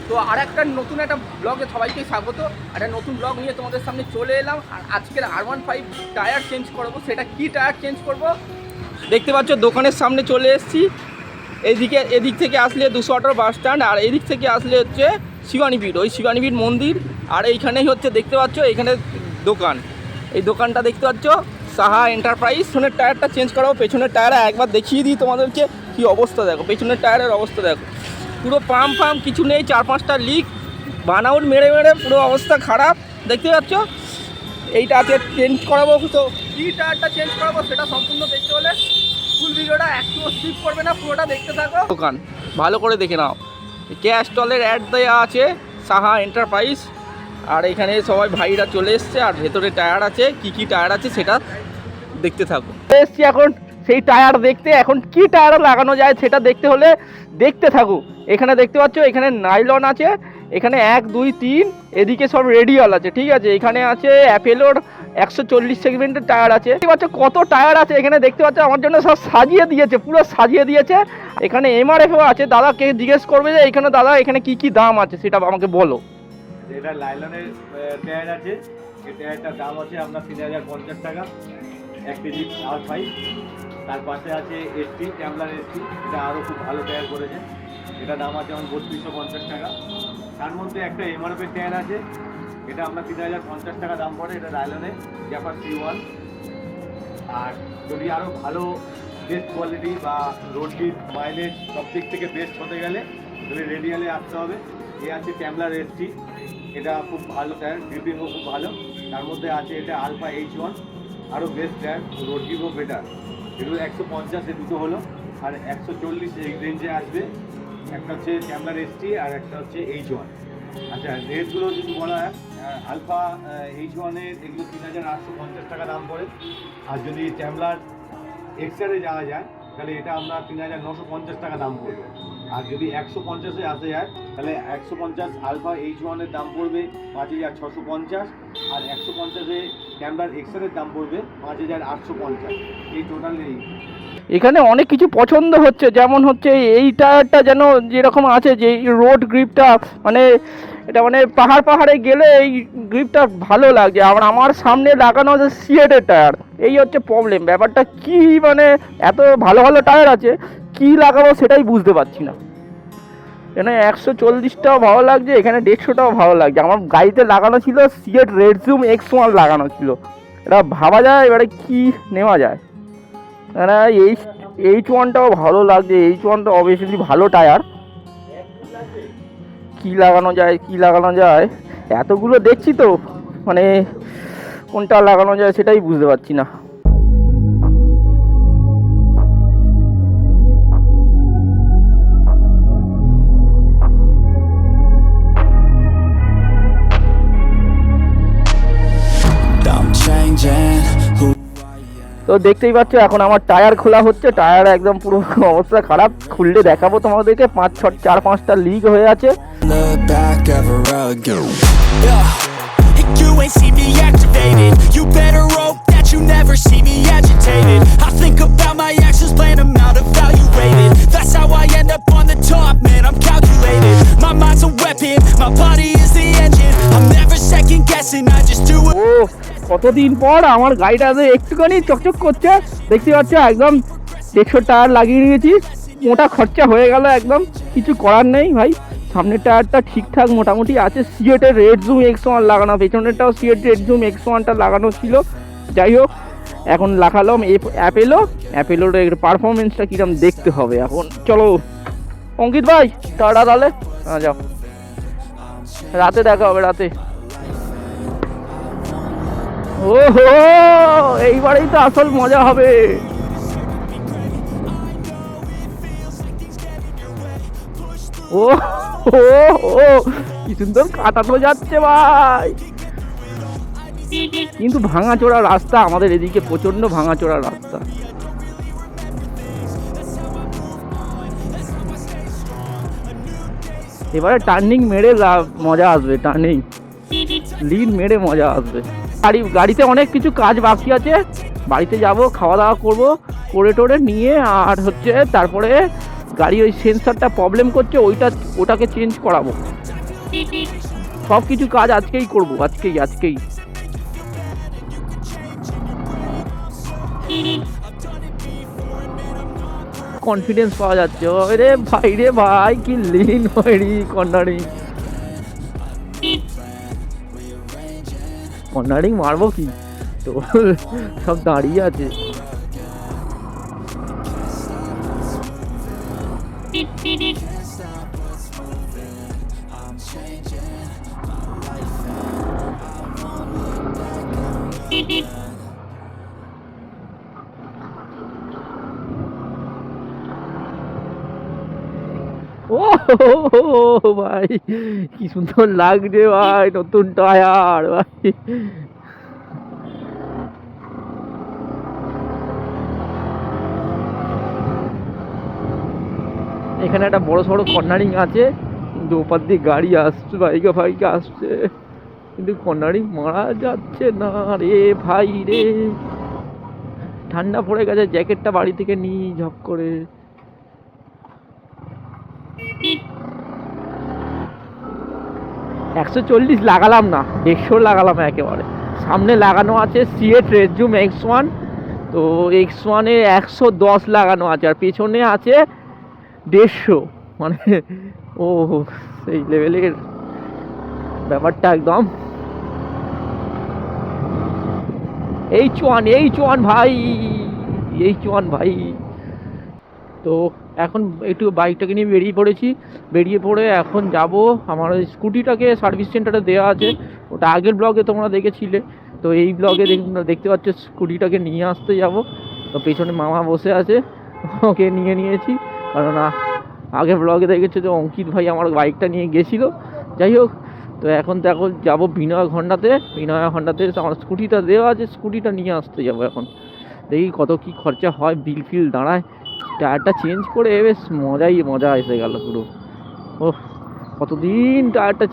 তো আর একটা নতুন একটা ব্লগে সবাইকে স্বাগত। একটা নতুন ব্লগ নিয়ে তোমাদের সামনে চলে এলাম। আর আজকের R15 টায়ার চেঞ্জ করবো। সেটা কি টায়ার চেঞ্জ করব দেখতে পাচ্ছ, দোকানের সামনে চলে এসেছি। এদিক থেকে আসলে 218 বাস স্ট্যান্ড, আর এদিক থেকে আসলে হচ্ছে শিবানীপীঠ, ওই শিবানীপীঠ মন্দির। আর এইখানেই হচ্ছে দেখতে পাচ্ছ, এখানে দোকান, এই দোকানটা দেখতে পাচ্ছ সাহা এন্টারপ্রাইজ। পেছনের টায়ারটা চেঞ্জ করাবো। পেছনের টায়ারে একবার দেখিয়ে দিই তোমাদেরকে কি অবস্থা। দেখো পেছনের টায়ারের অবস্থা, দেখো পুরো পাম্প কিছু নেই, 4-5টা লিক, বানাউট মেরে পুরো অবস্থা খারাপ দেখতে পাচ্ছ। এইটা আজকে চেঞ্জ করাবো। তো কী টায়ারটা চেঞ্জ করাবো সেটা সম্পূর্ণ দেখতে হলে ফুল ভিডিওটা একটু স্কিপ করবে না, পুরোটা দেখতে থাকো। দোকান ভালো করে দেখে নাও, ক্যাশ স্টলের অ্যাড দেওয়া আছে সাহা এন্টারপ্রাইজ। আর এখানে সবাই ভাইরা চলে এসছে, আর ভেতরে টায়ার আছে, কি টায়ার আছে সেটা দেখতে থাকো। এসছি এখন সেই টায়ার দেখতে। এখন কি টায়ার লাগানো যায় সেটা দেখতে হলে দেখতে থাকো। এখানে দেখতে পাচ্ছ, এখানে নাইলন আছে, এখানে 1, 2, 3 এদিকে সব রেডিয়াল আছে, ঠিক আছে। এখানে আছে অ্যাপেলোর 140 সেগমেন্টের টায়ার আছে। দেখতে পাচ্ছ কত টায়ার আছে এখানে, দেখতে পাচ্ছ আমার জন্য সব সাজিয়ে দিয়েছে, পুরো সাজিয়ে দিয়েছে। এখানে MRFও আছে। দাদাকে জিজ্ঞেস করবে যে এখানে দাদা এখানে কি দাম আছে সেটা আমাকে বলো। এটা লাইলনের টায়ার আছে, এই টায়ারটার দাম আছে আপনার 3050 টাকা 1 কেজি R5। তার পাশে আছে ST ট্যামলার ST, এটা আরও খুব ভালো টায়ার করেছে, এটা দাম আছে যেমন 3250 টাকা। তার মধ্যে একটা MRFের টায়ার আছে, এটা আপনার 3050 টাকা দাম পড়ে, এটা লাইলনের জাপার C1। আর যদি আরও ভালো বেস্ট কোয়ালিটি বা রোড গ্রিপ মাইলেজ সব দিক থেকে বেস্ট হতে গেলে যদি রেডিয়ালে আসতে হবে। এ আছে ট্যামলার ST, এটা খুব ভালো টায়ার, গ্রিপিংও খুব ভালো। তার মধ্যে আছে এটা আলফা H1, আরও বেস্ট টায়ার, রোড গ্রিপও বেটার। এগুলো 150 দুটো হলো, আর 140 এই রেঞ্জে আসবে। একটা হচ্ছে ট্যামলার ST আর একটা হচ্ছে H1। আচ্ছা, রেটগুলো যদি বলা হয়, আলফা H1-এর এগুলো 3850 টাকা দাম পড়ে। আর যদি ট্যামলার এক্সআরে যাওয়া যায় তাহলে এটা আমরা 3950 টাকা দাম পড়বে। আর যদি 150-এ আসা যায় তাহলে 150 আলফা H1-এর দাম পড়বে 5650, আর 150-এ ট্যামলার এক্সআরের দাম পড়বে 5850। এই টোটাল এই এখানে অনেক কিছু পছন্দ হচ্ছে, যেমন হচ্ছে এই টায়ারটা যেন যেরকম আছে, যে রোড গ্রিপটা মানে এটা মানে পাহাড়ে গেলে এই গ্রিপটা ভালো লাগছে। আমার সামনে লাগানো আছে সিয়েটের টায়ার, এই হচ্ছে প্রবলেম। ব্যাপারটা কি মানে এত ভালো টায়ার আছে, কি লাগাবো সেটাই বুঝতে পারছি না। এখানে 140টাও ভালো লাগছে, এখানে 150টাও ভালো লাগছে। আমার গাড়িতে লাগানো ছিল সিয়েট রেডজুম X1 লাগানো ছিল, এটা ভাবা যায় এবারে কি নেওয়া যায়। এই H1টাও ভালো লাগছে, H1টা অবভিয়াসলি ভালো টায়ার। কি লাগানো যায় এতগুলো দেখছি তো, মানে কোনটা লাগানো যায় সেটাই বুঝতে পারছি না। তো দেখতেই পাচ্ছ এখন আমার টায়ার খোলা হচ্ছে। টায়ার একদম পুরো অবস্থা খারাপ, খুললে দেখাবো তোমাদেরকে। 4-5টা লিক হয়ে আছে। কতদিন পর আমার গাড়িটাতে একটুখানি চকচক করছে, দেখতে পাচ্ছ। একদম 150 টায়ার লাগিয়ে নিয়েছি, মোটা খরচা হয়ে গেল একদম, কিছু করার নেই ভাই। সামনের টায়ারটা ঠিকঠাক মোটামুটি আছে, সিয়েটের রেডজুম X1 লাগানো, পেছনেরটাও সিয়েট রেডজুম X1টা লাগানো ছিল। যাই হোক, এখন লাগালাম অ্যাপেলোর পারফরমেন্সটা কিরকম দেখতে হবে এখন। চলো অঙ্কিত ভাই, টাটা তাহলে। হ্যাঁ যাও, রাতে দেখা হবে, রাতে। ওহো, এইবারেই তো আসল মজা হবে। ও কি সুন্দর কাটানো যাচ্ছে ভাই, কিন্তু ভাঙাচোরা রাস্তা আমাদের এদিকে, প্রচন্ড ভাঙাচোরা রাস্তা। এবারে টার্নিং মেরে মজা আসবে, টার্নিং লিড মেরে মজা আসবে। গাড়িতে অনেক কিছু কাজ বাকি আছে, বাড়িতে যাব, খাওয়া দাওয়া করবো, করে টোরে নিয়ে আর হচ্ছে তারপরে গাড়ি ওই সেন্সারটা প্রবলেম করছে, ওটাকে চেঞ্জ করাবো। সব কিছু কাজ আজকেই করব, আজকেই। কনফিডেন্স পাওয়া যাচ্ছে। রে ভাই কি লিন হয়নি কর্নারিং মারবো কি, তো সব দাঁড়িয়ে আছে। ও ভাই কি সুন্দর লাগছে ভাই, নতুন টায়ার ভাই। এখানে একটা বড় সড়ো কর্নারিং আছে, কিন্তু ওপার দিয়ে গাড়ি আসছে, বাইকে আসছে, কিন্তু কর্নারিং মারা যাচ্ছে না রে ভাই রে। ঠান্ডা পড়ে গেছে, জ্যাকেটটা বাড়ি থেকে নিই ঝপ করে। 140 লাগালাম না, 150 লাগালাম একেবারে। সামনে লাগানো আছে সিয়েট রেজুম X1, তো X1 এ 110 লাগানো আছে, আর পেছনে আছে 150, মানে ও সেই লেভেলের ব্যাপারটা একদম। H1 ভাই। তো এখন একটু বাইকটাকে নিয়ে বেরিয়ে পড়ে এখন যাব আমার ওই স্কুটিটাকে সার্ভিস সেন্টারে দেওয়া আছে, ওটা আগের ব্লগে তোমরা দেখেছিলে। তো এই ব্লগে দেখতে পাচ্ছ স্কুটিটাকে নিয়ে আসতে যাব। তো পেছনে মামা বসে আছে, ওকে নিয়েছি, কারণ আগের ব্লগে দেখেছো যে অঙ্কিত ভাই আমার বাইকটা নিয়ে গেছিলো। যাই হোক, তো এখন যাবো বিনয় হন্ডাতে আমার স্কুটিটা দেওয়া আছে, স্কুটিটা নিয়ে আসতে যাবো। এখন দেখি কত কি খরচা হয়, বিল ফিল দাঁড়ায়। টায়ারটা চেঞ্জ করে বেশ মজা এসে গেল পুরো। ও কতদিন টায়ারটা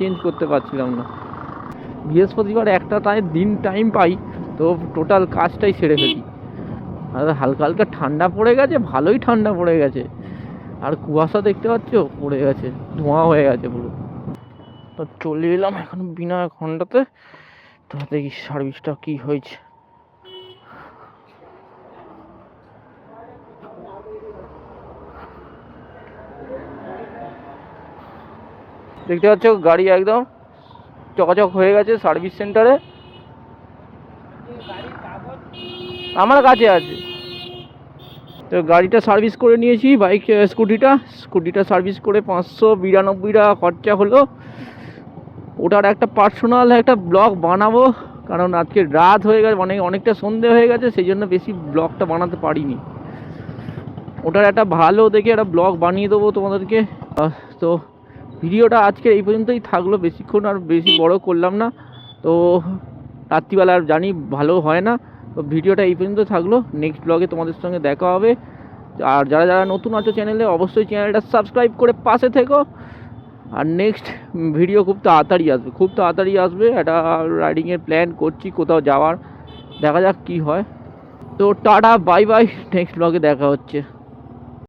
চেঞ্জ করতে পারছিলাম না। বৃহস্পতিবার একটা দিন টাইম পাই, তো টোটাল কাজটাই সেরে ফেলি। আর হালকা হালকা ঠান্ডা পড়ে গেছে, ভালোই ঠান্ডা পড়ে গেছে। আর কুয়াশা দেখতে পাচ্ছ পড়ে গেছে, ধোঁয়া হয়ে গেছে পুরো। তো চলে এলাম এখন বিনয় হন্ডাতে, তো দেখি সার্ভিসটা কি হয়েছে। দেখতে পাচ্ছ গাড়ি একদম চকাচক হয়ে গেছে সার্ভিস সেন্টারে। আমার কাছে আছে। তো গাড়িটা সার্ভিস করে নিয়েছি, স্কুটিটা সার্ভিস করে 592 টাকা খরচা হলো। ওটার একটা পার্সোনাল একটা ব্লগ বানাবো, কারণ আজকে রাত হয়ে গেছে, অনেকটা সন্ধে হয়ে গেছে, সেই জন্য বেশি ব্লগটা বানাতে পারিনি। ওটার একটা ভালো দেখে একটা ব্লগ বানিয়ে দেবো তোমাদেরকে। তো ভিডিওটা আজকে এই পর্যন্তই থাকলো, বেশিক্ষণ আর বেশি বড় করলাম না। তো রাত্রিবেলা আর জানি ভালো হয় না, তো ভিডিওটা এই পর্যন্ত থাকলো। নেক্সট ব্লগে তোমাদের সঙ্গে দেখা হবে। আর যারা নতুন আছো চ্যানেলে, অবশ্যই চ্যানেলটা সাবস্ক্রাইব করে পাশে থেকো। আর নেক্সট ভিডিও খুব তাড়াতাড়ি আসবে। একটা রাইডিংয়ের প্ল্যান করছি, কোথাও যাওয়ার, দেখা যাক কি হয়। তো টাটা, বাই বাই, নেক্সট ব্লগে দেখা হচ্ছে।